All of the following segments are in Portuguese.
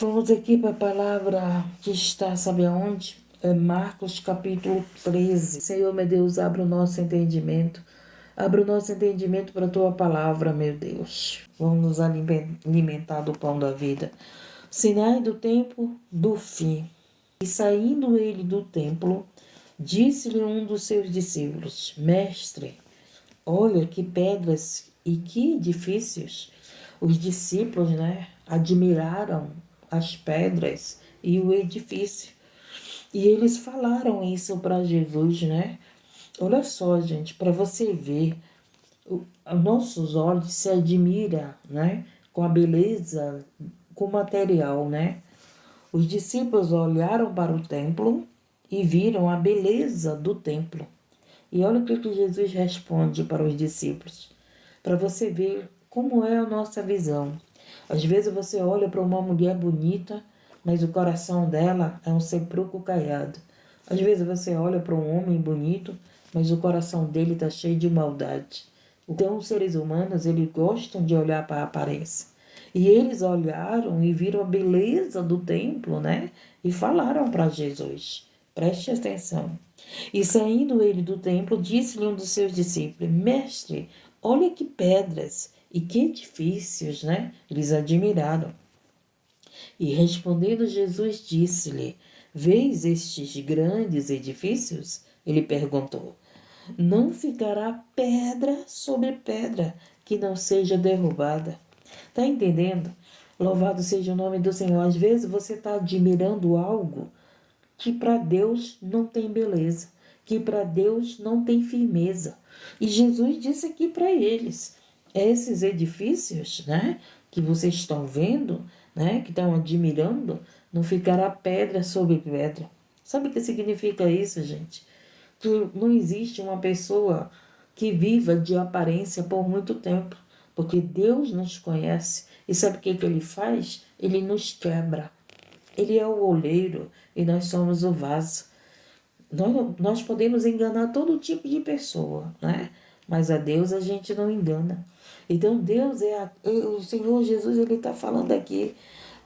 Vamos aqui para a palavra que está, sabe aonde? É Marcos capítulo 13. Senhor, meu Deus, abra o nosso entendimento. Abra o nosso entendimento para a tua palavra, meu Deus. Vamos nos alimentar do pão da vida. Sinai do tempo do fim. E saindo ele do templo, disse-lhe um dos seus discípulos: Mestre, olha que pedras e que edifícios. Os discípulos, admiraram as pedras e o edifício. E eles falaram isso para Jesus, né? Olha só, gente, para você ver, nossos olhos se admiram, né? Com a beleza, com o material, né? Os discípulos olharam para o templo e viram a beleza do templo. E olha o que Jesus responde para os discípulos, para você ver como é a nossa visão. Às vezes você olha para uma mulher bonita, mas o coração dela é um sepulcro caiado. Às vezes você olha para um homem bonito, mas o coração dele está cheio de maldade. Então os seres humanos, eles gostam de olhar para a aparência. E eles olharam e viram a beleza do templo, né? E falaram para Jesus. Preste atenção. E saindo ele do templo, disse-lhe um dos seus discípulos: Mestre, olha que pedras e que edifícios, né? Eles admiraram. E respondendo Jesus, disse-lhe: Vês estes grandes edifícios? Ele perguntou: Não ficará pedra sobre pedra que não seja derrubada. Está entendendo? Louvado seja o nome do Senhor. Às vezes você está admirando algo que para Deus não tem beleza, que para Deus não tem firmeza. E Jesus disse aqui para eles: esses edifícios, né, que vocês estão vendo, né, que estão admirando, não ficará pedra sobre pedra. Sabe o que significa isso, gente? Que não existe uma pessoa que viva de aparência por muito tempo, porque Deus nos conhece e sabe o que ele faz? Ele nos quebra. Ele é o oleiro e nós somos o vaso. Nós podemos enganar todo tipo de pessoa, né? Mas a Deus a gente não engana. Então Deus o Senhor Jesus, ele está falando aqui,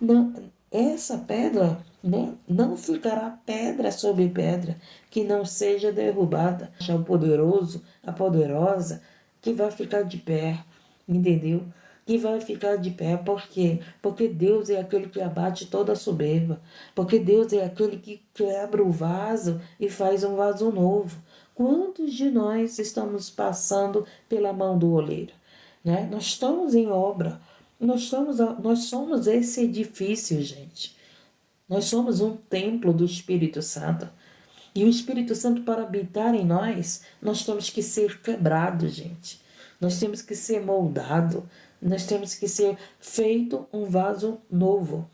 não, essa pedra, né, não ficará pedra sobre pedra que não seja derrubada. O poderoso, a poderosa, que vai ficar de pé, entendeu? Que vai ficar de pé, por quê? Porque Deus é aquele que abate toda a soberba, porque Deus é aquele que quebra o vaso e faz um vaso novo. Quantos de nós estamos passando pela mão do oleiro? Né? Nós estamos em obra, nós somos esse edifício, gente. Nós somos um templo do Espírito Santo. E o Espírito Santo, para habitar em nós temos que ser quebrados, gente. Nós temos que ser moldados. Nós temos que ser feito um vaso novo.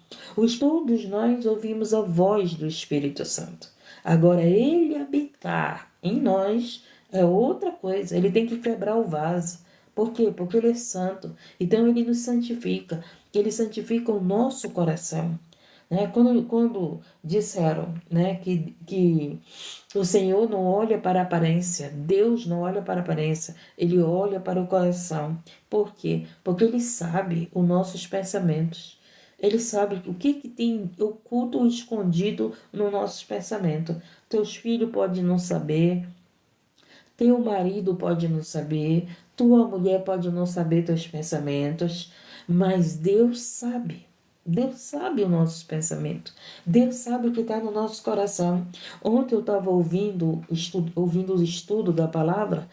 Todos nós ouvimos a voz do Espírito Santo. Agora, ele habitar em nós é outra coisa. Ele tem que quebrar o vaso. Por quê? Porque ele é santo. Então, ele nos santifica. Ele santifica o nosso coração. Né? Quando disseram, né, que o Senhor não olha para a aparência, Deus não olha para a aparência, Ele olha para o coração. Por quê? Porque Ele sabe os nossos pensamentos. Ele sabe o que tem oculto ou escondido nos nossos pensamentos. Teus filhos podem não saber, teu marido pode não saber, tua mulher pode não saber teus pensamentos, mas Deus sabe. Deus sabe os nossos pensamentos. Deus sabe o que está no nosso coração. Ontem eu estava ouvindo o estudo da palavra,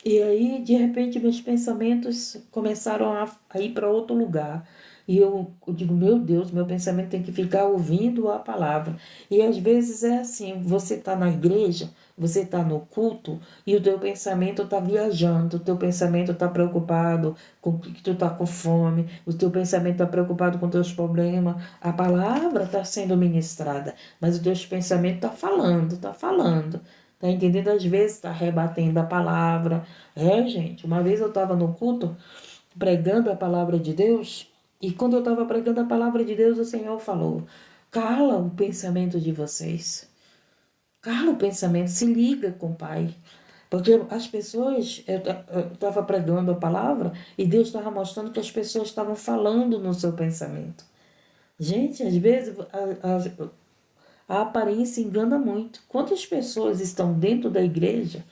e aí, de repente, meus pensamentos começaram a ir para outro lugar. E eu digo, meu Deus, meu pensamento tem que ficar ouvindo a palavra. E às vezes é assim, você está na igreja, você está no culto, e o teu pensamento está viajando, o teu pensamento está preocupado com que tu está com fome, o teu pensamento está preocupado com teus problemas. A palavra está sendo ministrada, mas o teu pensamento está falando, está falando. Tá entendendo? Às vezes está rebatendo a palavra. Gente, uma vez eu estava no culto pregando a palavra de Deus, e quando eu estava pregando a palavra de Deus, o Senhor falou: cala o pensamento de vocês. Cala o pensamento, se liga com o Pai. Porque as pessoas, eu estava pregando a palavra e Deus estava mostrando que as pessoas estavam falando no seu pensamento. Gente, às vezes a aparência engana muito. Quantas pessoas estão dentro da igreja,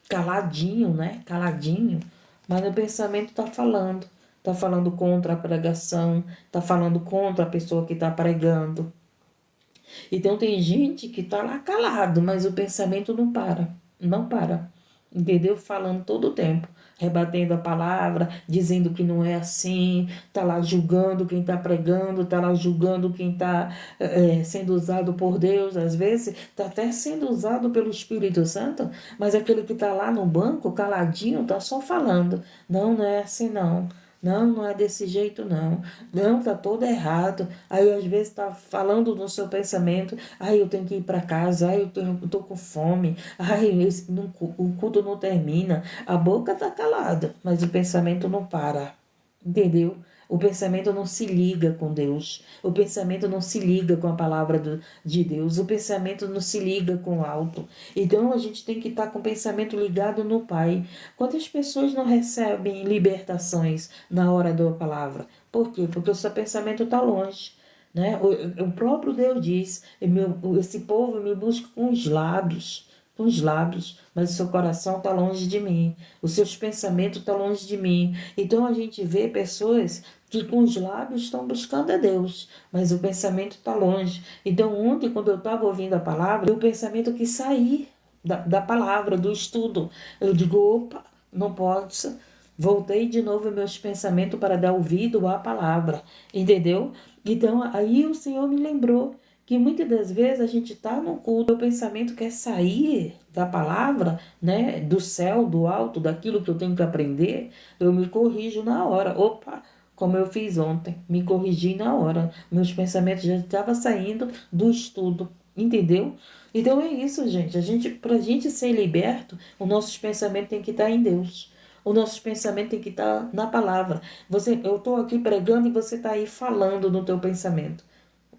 caladinho, né? Caladinho, mas o pensamento está falando. Está falando contra a pregação, está falando contra a pessoa que está pregando. Então tem gente que está lá calado, mas o pensamento não para. Não para. Entendeu? Falando todo o tempo, rebatendo a palavra, dizendo que não é assim, está lá julgando quem está pregando, está lá julgando quem está sendo usado por Deus, às vezes está até sendo usado pelo Espírito Santo, mas aquele que está lá no banco, caladinho, está só falando, não, não é assim não. Não, não é desse jeito não. Não, tá todo errado. Aí às vezes tá falando no seu pensamento, ai, eu tenho que ir para casa, ai, eu tô com fome, ai, o culto não termina. A boca tá calada, mas o pensamento não para. Entendeu? O pensamento não se liga com Deus. O pensamento não se liga com a palavra de Deus. O pensamento não se liga com o alto. Então a gente tem que estar com o pensamento ligado no Pai. Quantas pessoas não recebem libertações na hora da palavra? Por quê? Porque o seu pensamento está longe. Né? O próprio Deus diz, esse povo me busca com os lábios, mas o seu coração está longe de mim, os seus pensamentos estão longe de mim. Então a gente vê pessoas que com os lábios estão buscando a Deus, mas o pensamento está longe. Então ontem, quando eu estava ouvindo a palavra, o pensamento quis sair da palavra, do estudo. Eu digo, opa, não pode. Voltei de novo meus pensamentos para dar ouvido à palavra, entendeu? Então aí o Senhor me lembrou que muitas das vezes a gente está no culto, o pensamento quer sair da palavra, né, do céu, do alto, daquilo que eu tenho que aprender, eu me corrijo na hora. Opa, como eu fiz ontem, me corrigi na hora. Meus pensamentos já estavam saindo do estudo, entendeu? Então é isso, gente. Para a gente ser liberto, o nosso pensamento tem que estar em Deus. O nosso pensamento tem que estar na palavra. Eu estou aqui pregando e você está aí falando no teu pensamento.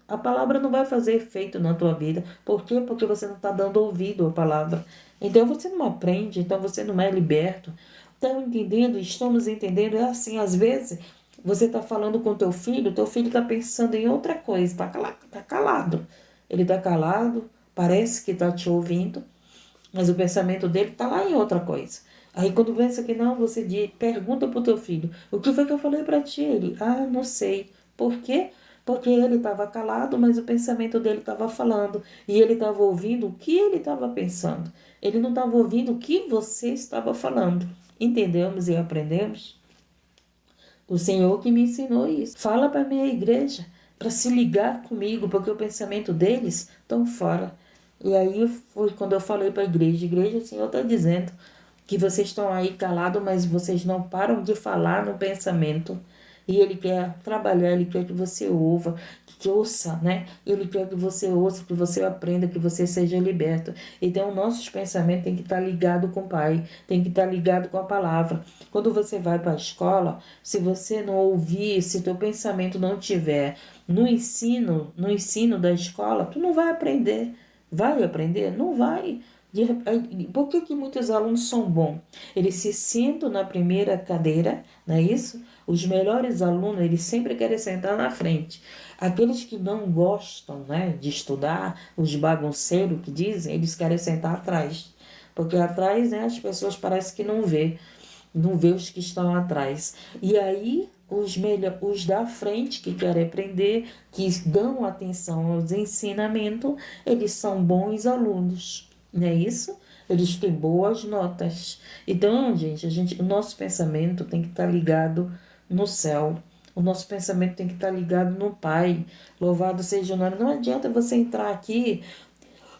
A palavra não vai fazer efeito na tua vida. Por quê? Porque você não está dando ouvido à palavra. Então você não aprende, então você não é liberto. Estão entendendo? Estamos entendendo? É assim, às vezes você está falando com teu filho está pensando em outra coisa, está calado. Ele está calado, parece que está te ouvindo, mas o pensamento dele está lá em outra coisa. Aí quando pensa que não, você pergunta para o teu filho, o que foi que eu falei para ti? Ele, não sei. Por quê? Porque ele estava calado, mas o pensamento dele estava falando. E ele estava ouvindo o que ele estava pensando. Ele não estava ouvindo o que você estava falando. Entendemos e aprendemos? O Senhor que me ensinou isso. Fala para a minha igreja, para se ligar comigo, porque o pensamento deles estão fora. E aí foi quando eu falei para a igreja, o Senhor está dizendo que vocês estão aí calados, mas vocês não param de falar no pensamento. E Ele quer trabalhar, Ele quer que você ouça, né? Ele quer que você ouça, que você aprenda, que você seja liberto. Então, nossos pensamentos têm que estar ligados com o Pai, tem que estar ligado com a palavra. Quando você vai para a escola, se você não ouvir, se teu pensamento não tiver no ensino da escola, tu não vai aprender. Vai aprender? Não vai. Por que muitos alunos são bons? Eles se sentam na primeira cadeira, não é isso? Os melhores alunos, eles sempre querem sentar na frente. Aqueles que não gostam, né, de estudar, os bagunceiros que dizem, eles querem sentar atrás. Porque atrás, né, as pessoas parecem que não vê os que estão atrás. E aí, os da frente que querem aprender, que dão atenção aos ensinamentos, eles são bons alunos, não é isso? Eles têm boas notas. Então, gente, o nosso pensamento tem que estar ligado no céu. O nosso pensamento tem que estar ligado no Pai. Louvado seja o nome. Não adianta você entrar aqui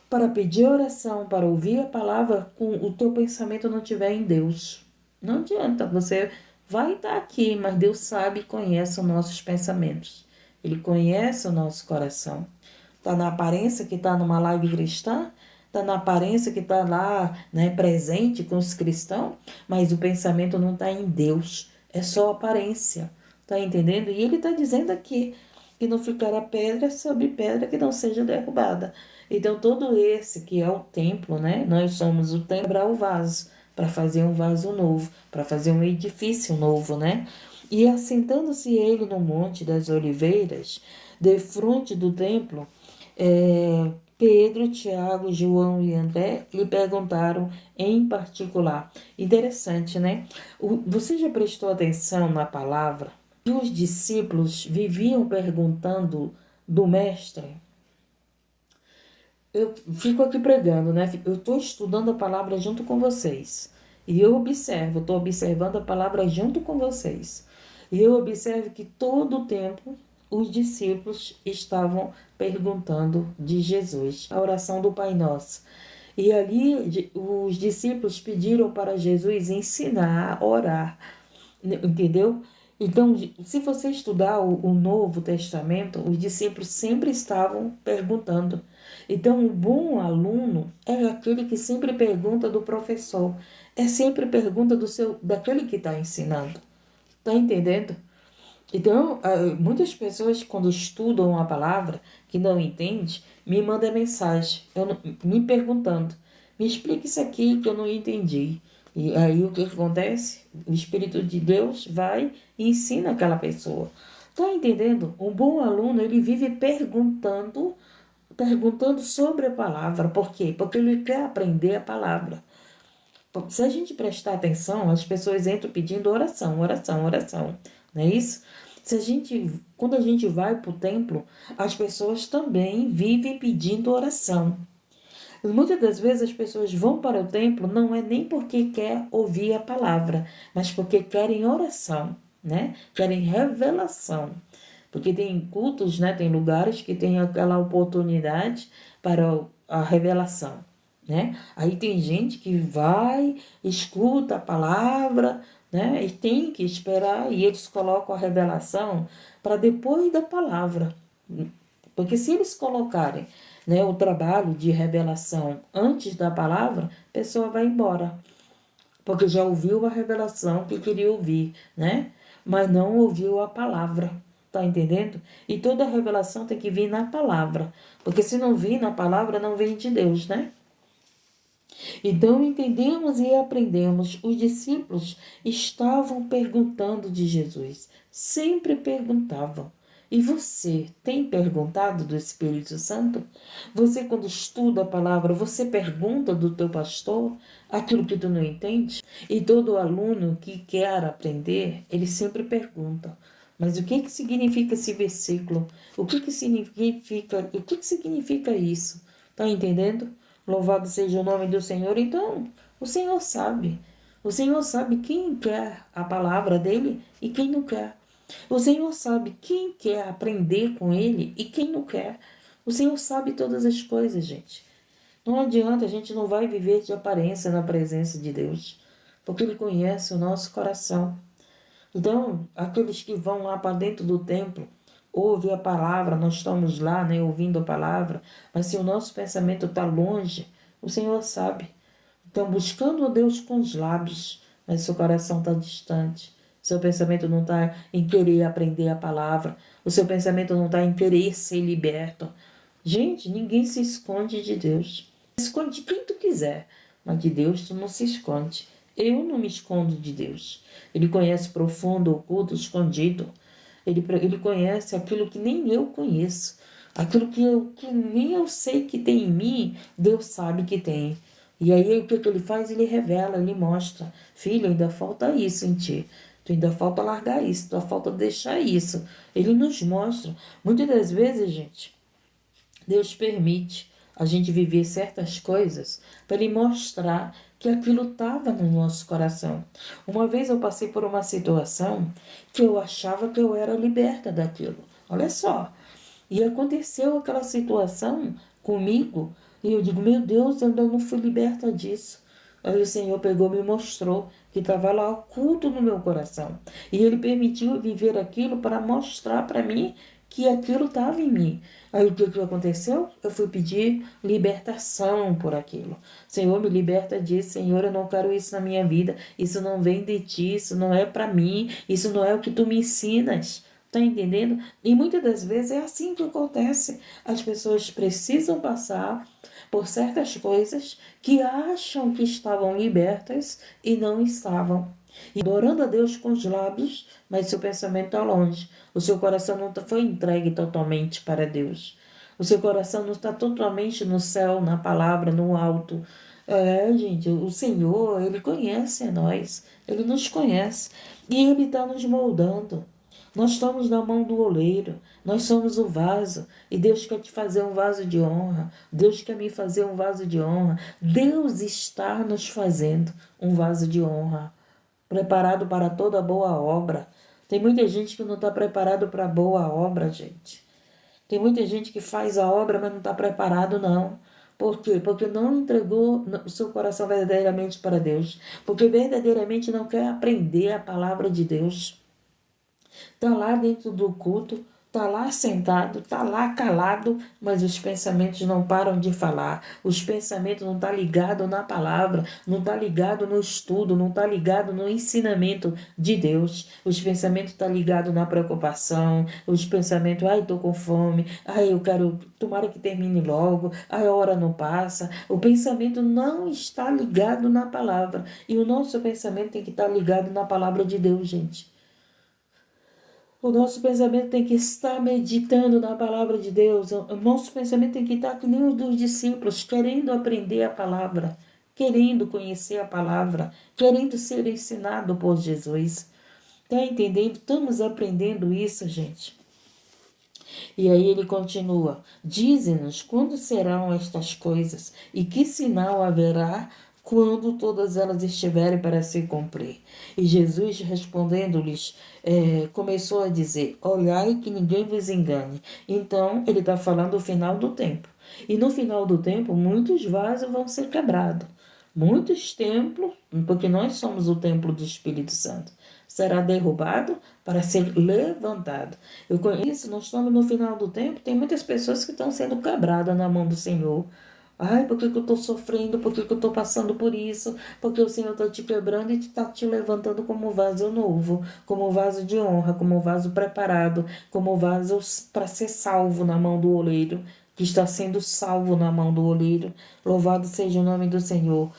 para pedir oração, para ouvir a palavra, com o teu pensamento não estiver em Deus. Não adianta, você vai estar aqui, mas Deus sabe e conhece os nossos pensamentos. Ele conhece o nosso coração. Está na aparência que está numa live cristã, está na aparência que está lá, né, presente com os cristãos, mas o pensamento não está em Deus, é só aparência. Está entendendo? E ele está dizendo aqui que não ficará pedra sobre pedra que não seja derrubada. Então, todo esse que é o templo, né? Nós somos o templo para o vaso, para fazer um vaso novo, para fazer um edifício novo, né? E assentando-se ele no Monte das Oliveiras, defronte do templo, Pedro, Tiago, João e André lhe perguntaram em particular. Interessante, né? Você já prestou atenção na palavra que os discípulos viviam perguntando do mestre? Eu fico aqui pregando, né? Eu estou estudando a palavra junto com vocês. E eu observo, estou observando a palavra junto com vocês. E eu observo que todo o tempo os discípulos estavam perguntando de Jesus, a oração do Pai Nosso. E ali os discípulos pediram para Jesus ensinar a orar, entendeu? Então, se você estudar o Novo Testamento, os discípulos sempre estavam perguntando. Então, o bom aluno é aquele que sempre pergunta do professor, é sempre pergunta daquele que está ensinando. Está entendendo? Então, muitas pessoas, quando estudam a palavra, que não entendem, me mandam mensagem, me perguntando, me explica isso aqui que eu não entendi. E aí o que acontece? O Espírito de Deus vai e ensina aquela pessoa. Está entendendo? Um bom aluno, ele vive perguntando sobre a palavra. Por quê? Porque ele quer aprender a palavra. Se a gente prestar atenção, as pessoas entram pedindo oração, oração, oração. Não é isso? Quando a gente vai para o templo, as pessoas também vivem pedindo oração. Muitas das vezes as pessoas vão para o templo não é nem porque quer ouvir a palavra, mas porque querem oração, né? Querem revelação. Porque tem cultos, né? Tem lugares que tem aquela oportunidade para a revelação, né? Aí tem gente que vai, escuta a palavra, né? E tem que esperar, e eles colocam a revelação para depois da palavra. Porque se eles colocarem, né, o trabalho de revelação antes da palavra, a pessoa vai embora. Porque já ouviu a revelação que queria ouvir, né? Mas não ouviu a palavra. Tá entendendo? E toda revelação tem que vir na palavra. Porque se não vir na palavra, não vem de Deus, né? Então entendemos e aprendemos. Os discípulos estavam perguntando de Jesus. Sempre perguntavam. E você tem perguntado do Espírito Santo? Você, quando estuda a palavra, você pergunta do teu pastor aquilo que tu não entende? E todo aluno que quer aprender, ele sempre pergunta. Mas o que significa esse versículo? O que significa isso? Tá entendendo? Louvado seja o nome do Senhor. Então, o Senhor sabe. O Senhor sabe quem quer a palavra dele e quem não quer. O Senhor sabe quem quer aprender com Ele e quem não quer. O Senhor sabe todas as coisas, gente. Não adianta, a gente não vai viver de aparência na presença de Deus, porque Ele conhece o nosso coração. Então, aqueles que vão lá para dentro do templo, ouvem a palavra, nós estamos lá, né, ouvindo a palavra, mas se o nosso pensamento está longe, o Senhor sabe. Então, buscando a Deus com os lábios, mas seu coração está distante. Seu pensamento não está em querer aprender a palavra. O seu pensamento não está em querer ser liberto. Gente, ninguém se esconde de Deus. Esconde de quem tu quiser, mas de Deus tu não se esconde. Eu não me escondo de Deus. Ele conhece profundo, oculto, escondido. Ele conhece aquilo que nem eu conheço. Aquilo que nem eu sei que tem em mim, Deus sabe que tem. E aí o que ele faz? Ele revela, ele mostra. Filho, ainda falta isso em ti. Tu ainda falta largar isso, ainda falta deixar isso. Ele nos mostra. Muitas das vezes, gente, Deus permite a gente viver certas coisas para Ele mostrar que aquilo estava no nosso coração. Uma vez eu passei por uma situação que eu achava que eu era liberta daquilo. Olha só. E aconteceu aquela situação comigo e eu digo, meu Deus, eu ainda não fui liberta disso. Aí o Senhor pegou e me mostrou que estava lá oculto no meu coração. E Ele permitiu viver aquilo para mostrar para mim que aquilo estava em mim. Aí o que aconteceu? Eu fui pedir libertação por aquilo. Senhor, me liberta disso. Senhor, eu não quero isso na minha vida. Isso não vem de ti, isso não é para mim. Isso não é o que tu me ensinas. Tá entendendo? E muitas das vezes é assim que acontece. As pessoas precisam passar por certas coisas que acham que estavam libertas e não estavam. E adorando a Deus com os lábios, mas seu pensamento está longe. O seu coração não foi entregue totalmente para Deus. O seu coração não está totalmente no céu, na palavra, no alto. Gente, o Senhor, Ele conhece a nós. Ele nos conhece. E Ele está nos moldando. Nós estamos na mão do oleiro. Nós somos o vaso. E Deus quer te fazer um vaso de honra. Deus quer me fazer um vaso de honra. Deus está nos fazendo um vaso de honra, preparado para toda boa obra. Tem muita gente que não está preparado para boa obra, gente. Tem muita gente que faz a obra, mas não está preparado, não. Por quê? Porque não entregou o seu coração verdadeiramente para Deus. Porque verdadeiramente não quer aprender a palavra de Deus. Está lá dentro do culto, está lá sentado, está lá calado, mas os pensamentos não param de falar. Os pensamentos não estão ligados na palavra, não está ligado no estudo, não está ligado no ensinamento de Deus. Os pensamentos estão ligados na preocupação, os pensamentos, ai, estou com fome, ai, eu quero, tomara que termine logo, ai, a hora não passa. O pensamento não está ligado na palavra. E o nosso pensamento tem que estar ligado na palavra de Deus, gente. O nosso pensamento tem que estar meditando na palavra de Deus. O nosso pensamento tem que estar que nem os dos discípulos, querendo aprender a palavra, querendo conhecer a palavra, querendo ser ensinado por Jesus. Está entendendo? Estamos aprendendo isso, gente. E aí ele continua: dize-nos quando serão estas coisas e que sinal haverá quando todas elas estiverem para se cumprir. E Jesus, respondendo-lhes, começou a dizer: olhai que ninguém vos engane. Então, ele está falando do final do tempo. E no final do tempo, muitos vasos vão ser quebrados. Muitos templos, porque nós somos o templo do Espírito Santo, será derrubado para ser levantado. Eu conheço, nós estamos no final do tempo, tem muitas pessoas que estão sendo quebradas na mão do Senhor. Ai, por que eu estou sofrendo? Por que eu estou passando por isso? Porque o Senhor está te quebrando e está te levantando como vaso novo, como vaso de honra, como vaso preparado, como vaso para ser salvo na mão do oleiro, que está sendo salvo na mão do oleiro. Louvado seja o nome do Senhor.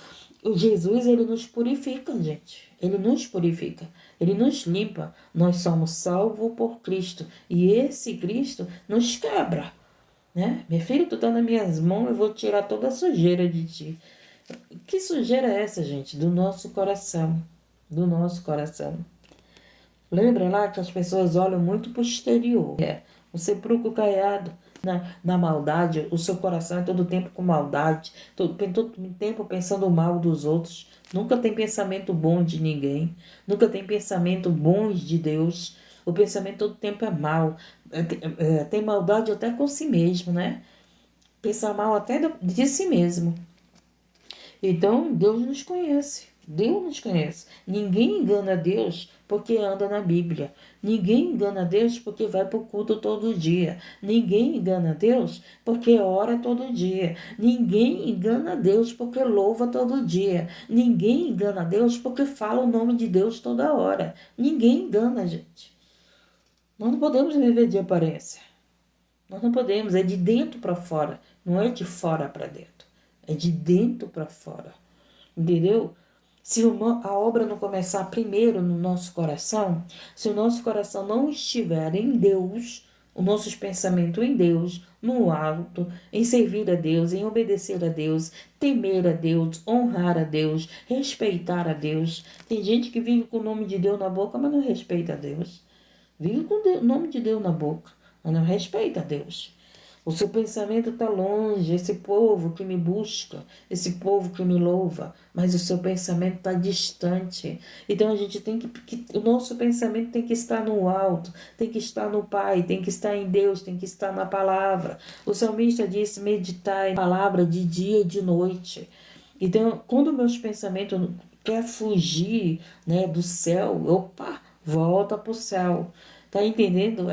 O Jesus, ele nos purifica, gente. Ele nos purifica. Ele nos limpa. Nós somos salvos por Cristo. E esse Cristo nos quebra. Né? Meu filho, tu tá nas minhas mãos, eu vou tirar toda a sujeira de ti. Que sujeira é essa, gente? Do nosso coração. Do nosso coração. Lembra lá que as pessoas olham muito pro exterior. O sepulcro caiado na maldade. O seu coração é todo tempo com maldade. Todo tempo pensando mal dos outros. Nunca tem pensamento bom de ninguém. Nunca tem pensamento bom de Deus. O pensamento todo tempo é mal. Tem maldade até com si mesmo, né? Pensar mal até de si mesmo. Então, Deus nos conhece. Deus nos conhece. Ninguém engana Deus porque anda na Bíblia. Ninguém engana Deus porque vai para o culto todo dia. Ninguém engana Deus porque ora todo dia. Ninguém engana Deus porque louva todo dia. Ninguém engana Deus porque fala o nome de Deus toda hora. Ninguém engana, gente. Nós não podemos viver de aparência. Nós não podemos, é de dentro para fora, não é de fora para dentro. É de dentro para fora. Entendeu? Se a obra não começar primeiro no nosso coração, se o nosso coração não estiver em Deus, os nossos pensamentos em Deus, no alto, em servir a Deus, em obedecer a Deus, temer a Deus, honrar a Deus, respeitar a Deus. Tem gente que vive com o nome de Deus na boca, mas não respeita a Deus. Vive com o nome de Deus na boca, mas não respeita a Deus. O seu pensamento está longe, esse povo que me busca, esse povo que me louva, mas o seu pensamento está distante. Então a gente tem o nosso pensamento tem que estar no alto, tem que estar no Pai, tem que estar em Deus, tem que estar na palavra. O salmista disse: meditai na palavra de dia e de noite. Então, quando meus pensamentos quer fugir, né, do céu, volta para o céu. Tá entendendo?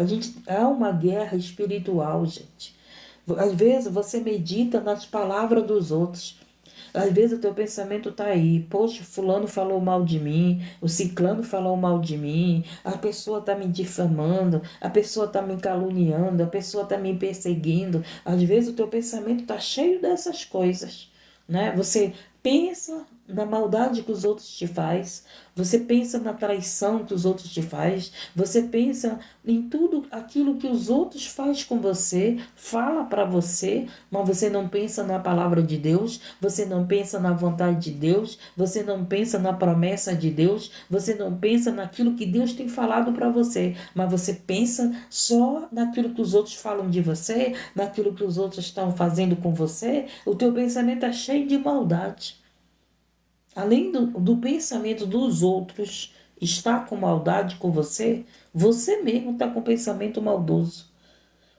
Há uma guerra espiritual, gente. Às vezes você medita nas palavras dos outros. Às vezes o teu pensamento está aí. Poxa, fulano falou mal de mim, o ciclano falou mal de mim, a pessoa está me difamando, a pessoa está me caluniando, a pessoa está me perseguindo. Às vezes o teu pensamento está cheio dessas coisas, né? Você pensa na maldade que os outros te faz, você pensa na traição que os outros te faz, você pensa em tudo aquilo que os outros faz com você, fala para você, mas você não pensa na palavra de Deus, você não pensa na vontade de Deus, você não pensa na promessa de Deus, você não pensa naquilo que Deus tem falado para você, mas você pensa só naquilo que os outros falam de você, naquilo que os outros estão fazendo com você. O teu pensamento é cheio de maldade. Além do pensamento dos outros estar com maldade com você, você mesmo está com pensamento maldoso.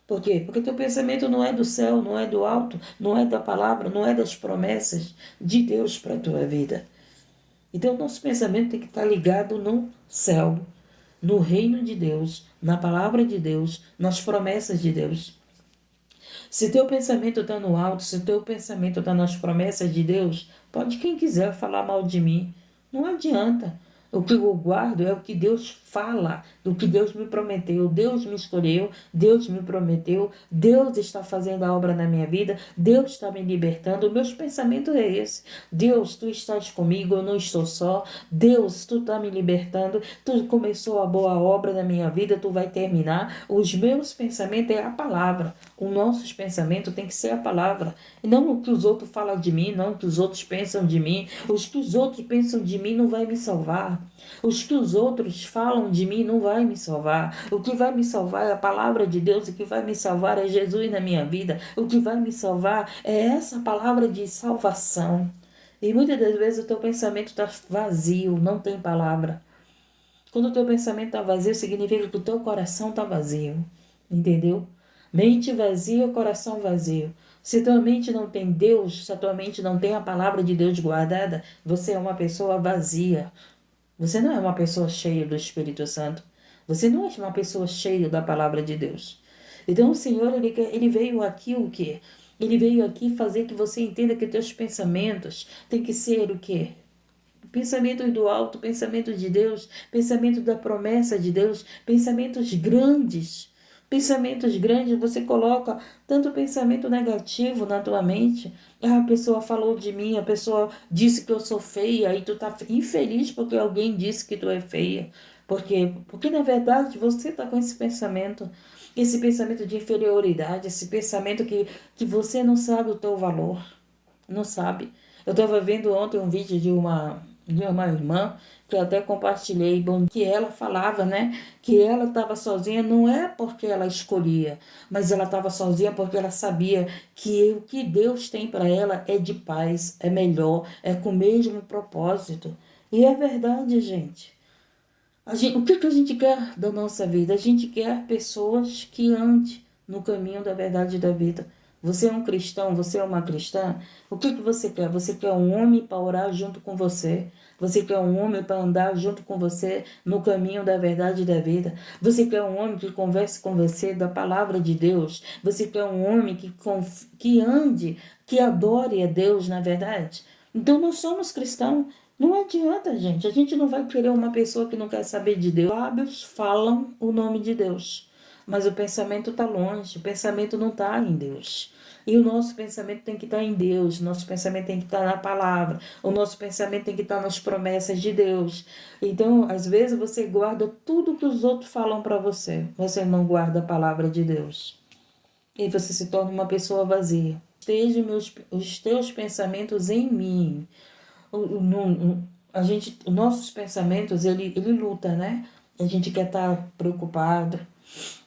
Por quê? Porque teu pensamento não é do céu, não é do alto, não é da palavra, não é das promessas de Deus para a tua vida. Então, nosso pensamento tem que estar ligado no céu, no reino de Deus, na palavra de Deus, nas promessas de Deus. Se teu pensamento está no alto, se teu pensamento está nas promessas de Deus, pode quem quiser falar mal de mim. Não adianta. O que eu guardo é o que Deus fala, do que Deus me prometeu. Deus me escolheu, Deus me prometeu, Deus está fazendo a obra na minha vida, Deus está me libertando. O meu pensamento é esse. Deus, tu estás comigo, eu não estou só. Deus, tu está me libertando, tu começou a boa obra na minha vida, tu vai terminar. Os meus pensamentos é a palavra. O nosso pensamento tem que ser a palavra. E não o que os outros falam de mim, não o que os outros pensam de mim. Os que os outros pensam de mim não vai me salvar. Os que os outros falam de mim não vai me salvar. O que vai me salvar é a palavra de Deus. O que vai me salvar é Jesus na minha vida. O que vai me salvar é essa palavra de salvação. E muitas das vezes o teu pensamento está vazio, não tem palavra. Quando o teu pensamento está vazio, significa que o teu coração está vazio. Entendeu? Mente vazia, coração vazio. Se tua mente não tem Deus, se a tua mente não tem a palavra de Deus guardada, você é uma pessoa vazia. Você não é uma pessoa cheia do Espírito Santo. Você não é uma pessoa cheia da palavra de Deus. Então o Senhor, ele veio aqui o quê? Ele veio aqui fazer que você entenda que teus pensamentos têm que ser o quê? Pensamentos do alto, pensamento de Deus, pensamento da promessa de Deus, pensamentos grandes. Pensamentos grandes, você coloca tanto pensamento negativo na tua mente. Ah, a pessoa falou de mim, a pessoa disse que eu sou feia, e tu tá infeliz porque alguém disse que tu é feia. Por quê? Porque na verdade você tá com esse pensamento de inferioridade, esse pensamento que você não sabe o teu valor, não sabe. Eu estava vendo ontem um vídeo de uma irmã, que eu até compartilhei, bom, que ela falava, né, que ela estava sozinha, não é porque ela escolhia, mas ela estava sozinha porque ela sabia que o que Deus tem para ela é de paz, é melhor, é com o mesmo propósito. E é verdade, gente. O que a gente quer da nossa vida? A gente quer pessoas que andem no caminho da verdade e da vida. Você é um cristão, você é uma cristã, o que você quer? Você quer um homem para orar junto com você? Você quer um homem para andar junto com você no caminho da verdade e da vida? Você quer um homem que converse com você da palavra de Deus? Você quer um homem que ande, que adore a Deus na verdade? Então nós somos cristãos. Não adianta, gente. A gente não vai querer uma pessoa que não quer saber de Deus. Os lábios falam o nome de Deus, mas o pensamento está longe. O pensamento não está em Deus. E o nosso pensamento tem que estar em Deus, o nosso pensamento tem que estar na palavra, o nosso pensamento tem que estar nas promessas de Deus. Então, às vezes você guarda tudo que os outros falam para você, você não guarda a palavra de Deus. E você se torna uma pessoa vazia. Esteja os teus pensamentos em mim. Os nossos pensamentos, ele luta, né? A gente quer estar preocupado.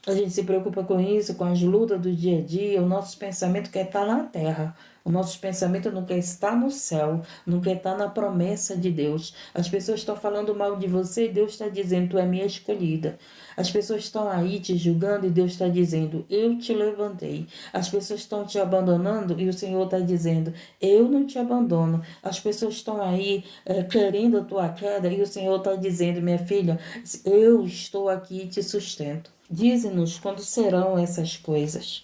A gente se preocupa com isso, com as lutas do dia a dia. O nosso pensamento quer estar na terra. O nosso pensamento não quer estar no céu, não quer estar na promessa de Deus. As pessoas estão falando mal de você e Deus está dizendo, tu é minha escolhida. As pessoas estão aí te julgando e Deus está dizendo, eu te levantei. As pessoas estão te abandonando e o Senhor está dizendo, eu não te abandono. As pessoas estão aí querendo a tua queda e o Senhor está dizendo, minha filha, eu estou aqui e te sustento. Dize-nos quando serão essas coisas.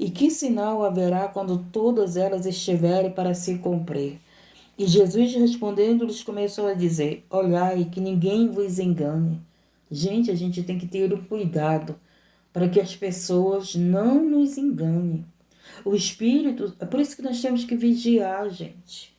E que sinal haverá quando todas elas estiverem para se cumprir? E Jesus respondendo-lhes começou a dizer, olhai que ninguém vos engane. Gente, a gente tem que ter um cuidado para que as pessoas não nos enganem. O Espírito, é por isso que nós temos que vigiar, gente.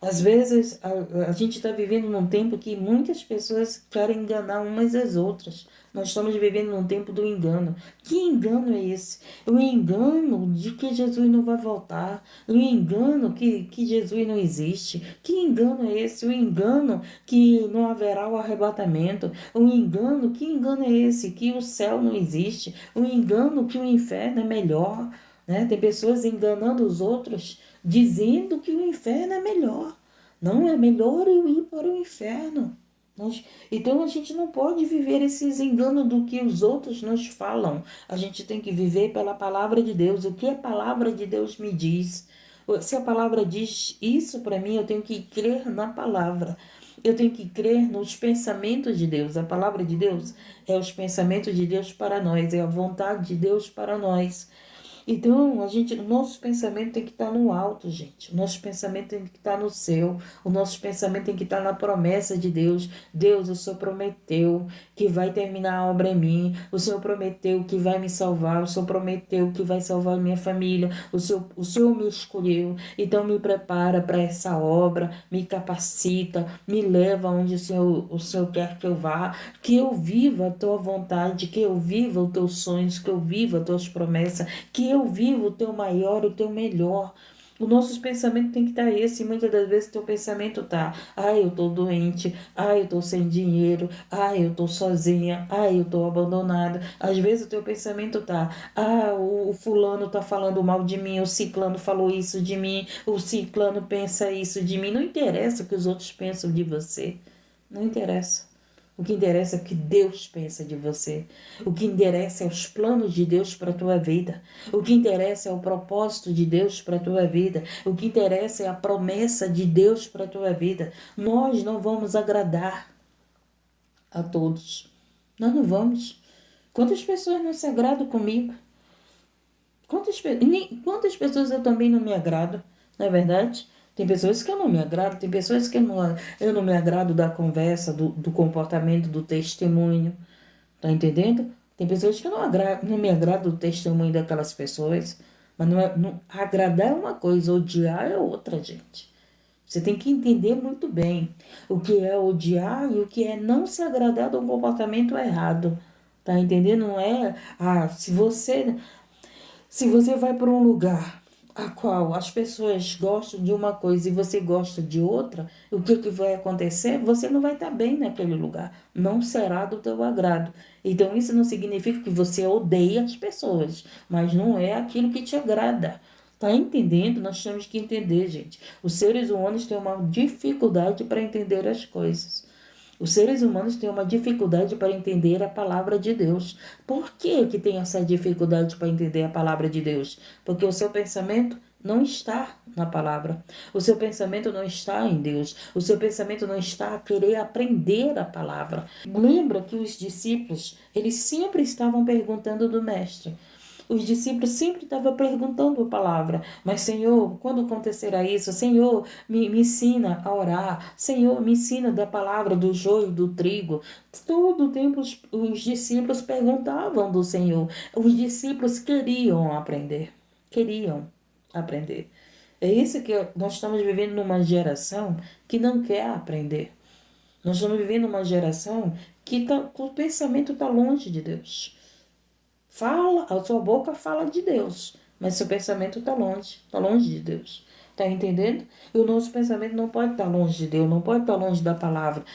Às vezes, a gente está vivendo num tempo que muitas pessoas querem enganar umas às outras. Nós estamos vivendo num tempo do engano. Que engano é esse? O engano de que Jesus não vai voltar. O engano que Jesus não existe. Que engano é esse? O engano que não haverá o arrebatamento. O engano, que engano é esse? Que o céu não existe. O engano que o inferno é melhor. Né? Tem pessoas enganando os outros, dizendo que o inferno é melhor. Não, é melhor eu ir para o inferno. Então a gente não pode viver esses enganos do que os outros nos falam. A gente tem que viver pela palavra de Deus. O que a palavra de Deus me diz? Se a palavra diz isso para mim, eu tenho que crer na palavra. Eu tenho que crer nos pensamentos de Deus. A palavra de Deus é os pensamentos de Deus para nós, é a vontade de Deus para nós. Então, o nosso pensamento tem que estar no alto, gente. O nosso pensamento tem que estar no céu. O nosso pensamento tem que estar na promessa de Deus. Deus, o Senhor prometeu que vai terminar a obra em mim. O Senhor prometeu que vai me salvar. O Senhor prometeu que vai salvar a minha família. O Senhor me escolheu. Então, me prepara para essa obra. Me capacita. Me leva onde o Senhor quer que eu vá. Que eu viva a tua vontade. Que eu viva os teus sonhos. Que eu viva as tuas promessas. Que eu vivo o teu maior, o teu melhor. O nosso pensamento tem que estar esse. Muitas das vezes o teu pensamento está: eu estou doente, eu estou sem dinheiro, eu estou sozinha, eu estou abandonada. Às vezes o teu pensamento está: o fulano está falando mal de mim, o ciclano falou isso de mim, o ciclano pensa isso de mim. Não interessa o que os outros pensam de você. Não interessa. O que interessa é o que Deus pensa de você. O que interessa é os planos de Deus para a tua vida. O que interessa é o propósito de Deus para a tua vida. O que interessa é a promessa de Deus para a tua vida. Nós não vamos agradar a todos. Nós não vamos. Quantas pessoas não se agradam comigo? Quantas pessoas eu também não me agrado, não é verdade? Tem pessoas que eu não me agrado, tem pessoas que eu não me agrado da conversa, do comportamento, do testemunho. Tá entendendo? Tem pessoas que eu não me agrado do testemunho daquelas pessoas. Mas agradar é uma coisa, odiar é outra, gente. Você tem que entender muito bem o que é odiar e o que é não se agradar de um comportamento errado. Tá entendendo? Não é, se você vai para um lugar a qual as pessoas gostam de uma coisa e você gosta de outra, o que vai acontecer? Você não vai estar bem naquele lugar. Não será do teu agrado. Então isso não significa que você odeia as pessoas, mas não é aquilo que te agrada. Tá entendendo? Nós temos que entender, gente. Os seres humanos têm uma dificuldade para entender as coisas. Os seres humanos têm uma dificuldade para entender a palavra de Deus. Por que tem essa dificuldade para entender a palavra de Deus? Porque o seu pensamento não está na palavra. O seu pensamento não está em Deus. O seu pensamento não está a querer aprender a palavra. Lembra que os discípulos, eles sempre estavam perguntando do mestre. Os discípulos sempre estavam perguntando a palavra. Mas, Senhor, quando acontecerá isso? Senhor, me ensina a orar. Senhor, me ensina da palavra do joio, do trigo. Todo o tempo os discípulos perguntavam do Senhor. Os discípulos queriam aprender. Queriam aprender. É isso que nós estamos vivendo numa geração que não quer aprender. Nós estamos vivendo uma geração que o pensamento está longe de Deus. A sua boca fala de Deus, mas seu pensamento está longe de Deus. Está entendendo? E o nosso pensamento não pode estar longe de Deus, não pode estar longe da palavra.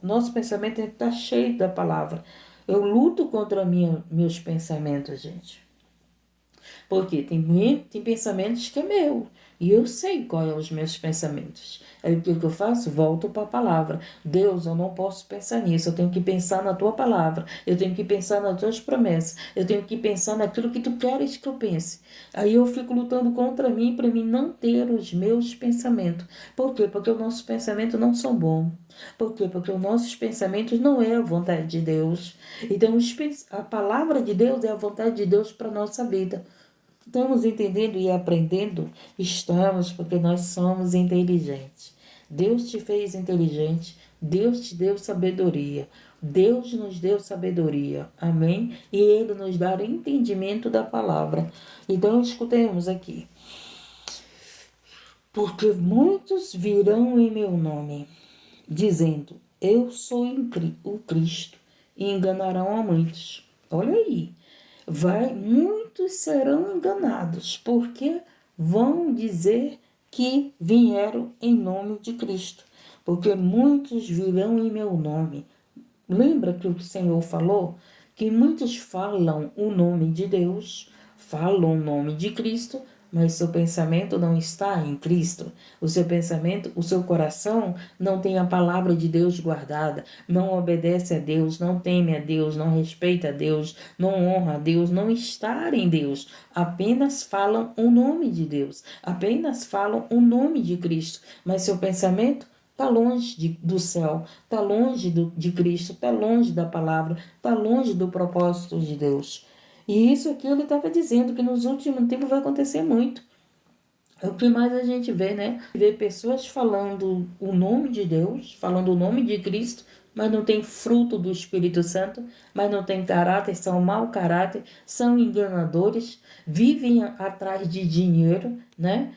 Nosso pensamento tem que estar cheio da palavra. Eu luto contra meus pensamentos, gente. Porque tem pensamentos que é meu. E eu sei quais são os meus pensamentos. Aí o que eu faço? Volto para a palavra. Deus, eu não posso pensar nisso. Eu tenho que pensar na tua palavra. Eu tenho que pensar nas tuas promessas. Eu tenho que pensar naquilo que tu queres que eu pense. Aí eu fico lutando contra mim para mim não ter os meus pensamentos. Por quê? Porque os nossos pensamentos não são bons. Por quê? Porque os nossos pensamentos não é a vontade de Deus. Então a palavra de Deus é a vontade de Deus para a nossa vida. Estamos entendendo e aprendendo? Estamos, porque nós somos inteligentes. Deus te fez inteligente, Deus te deu sabedoria. Deus nos deu sabedoria, amém? E Ele nos dá entendimento da palavra. Então, escutemos aqui. Porque muitos virão em meu nome, dizendo, eu sou o Cristo, e enganarão a muitos. Olha aí, muitos serão enganados, porque vão dizer que vieram em nome de Cristo, porque muitos virão em meu nome. Lembra que o Senhor falou que muitos falam o nome de Deus, falam o nome de Cristo, mas seu pensamento não está em Cristo. O seu pensamento, o seu coração não tem a palavra de Deus guardada, não obedece a Deus, não teme a Deus, não respeita a Deus, não honra a Deus, não está em Deus. Apenas falam o nome de Deus, apenas falam o nome de Cristo, mas seu pensamento está longe do céu, está longe de Cristo, está longe da palavra, está longe do propósito de Deus. E isso aqui ele estava dizendo que nos últimos tempos vai acontecer muito. É o que mais a gente vê, né? Vê pessoas falando o nome de Deus, falando o nome de Cristo, mas não tem fruto do Espírito Santo, mas não tem caráter, são mau caráter, são enganadores, vivem atrás de dinheiro, né?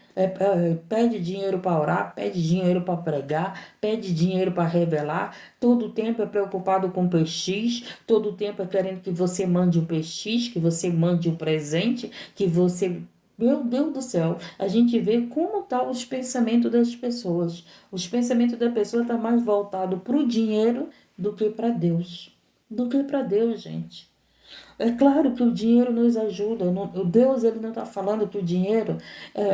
Pede dinheiro para orar, pede dinheiro para pregar, pede dinheiro para revelar, todo o tempo é preocupado com PX, todo o tempo é querendo que você mande um PX, que você mande um presente, que você... Meu Deus do céu, a gente vê como estão os pensamentos das pessoas. Os pensamentos da pessoa estão mais voltados para o dinheiro do que para Deus. Do que para Deus, gente. É claro que o dinheiro nos ajuda. O Deus ele não está falando que o dinheiro,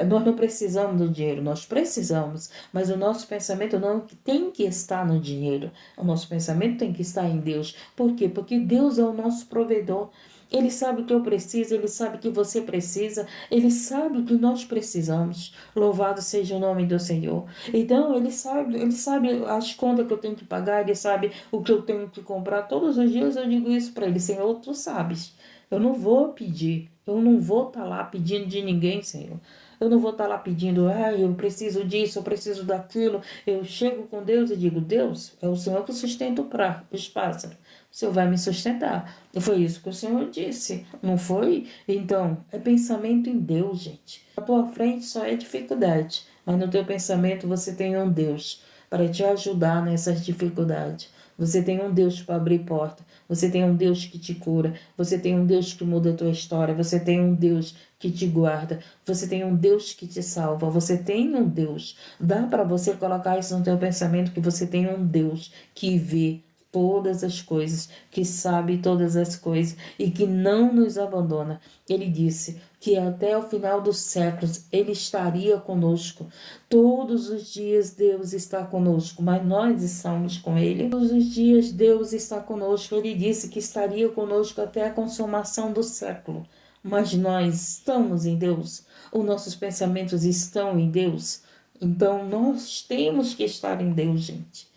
nós não precisamos do dinheiro, nós precisamos. Mas o nosso pensamento não tem que estar no dinheiro. O nosso pensamento tem que estar em Deus. Por quê? Porque Deus é o nosso provedor. Ele sabe o que eu preciso, Ele sabe o que você precisa, Ele sabe o que nós precisamos. Louvado seja o nome do Senhor. Então, Ele sabe as contas que eu tenho que pagar, Ele sabe o que eu tenho que comprar. Todos os dias eu digo isso para Ele, Senhor, Tu sabes. Eu não vou pedir, eu não vou estar lá pedindo de ninguém, Senhor. Eu não vou estar lá pedindo, eu preciso disso, eu preciso daquilo. Eu chego com Deus e digo, Deus, é o Senhor que sustenta os pássaros. O Senhor vai me sustentar. E foi isso que o Senhor disse, não foi? Então, é pensamento em Deus, gente. Na tua frente só é dificuldade, mas no teu pensamento você tem um Deus para te ajudar nessas dificuldades. Você tem um Deus para abrir porta. Você tem um Deus que te cura. Você tem um Deus que muda a tua história. Você tem um Deus que te guarda. Você tem um Deus que te salva. Você tem um Deus. Dá para você colocar isso no teu pensamento que você tem um Deus que vê todas as coisas, que sabe todas as coisas e que não nos abandona. Ele disse que até o final dos séculos Ele estaria conosco. Todos os dias Deus está conosco, mas nós estamos com Ele. Todos os dias Deus está conosco. Ele disse que estaria conosco até a consumação do século. Mas nós estamos em Deus. Os nossos pensamentos estão em Deus. Então nós temos que estar em Deus, gente.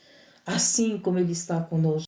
Assim como Ele está conosco.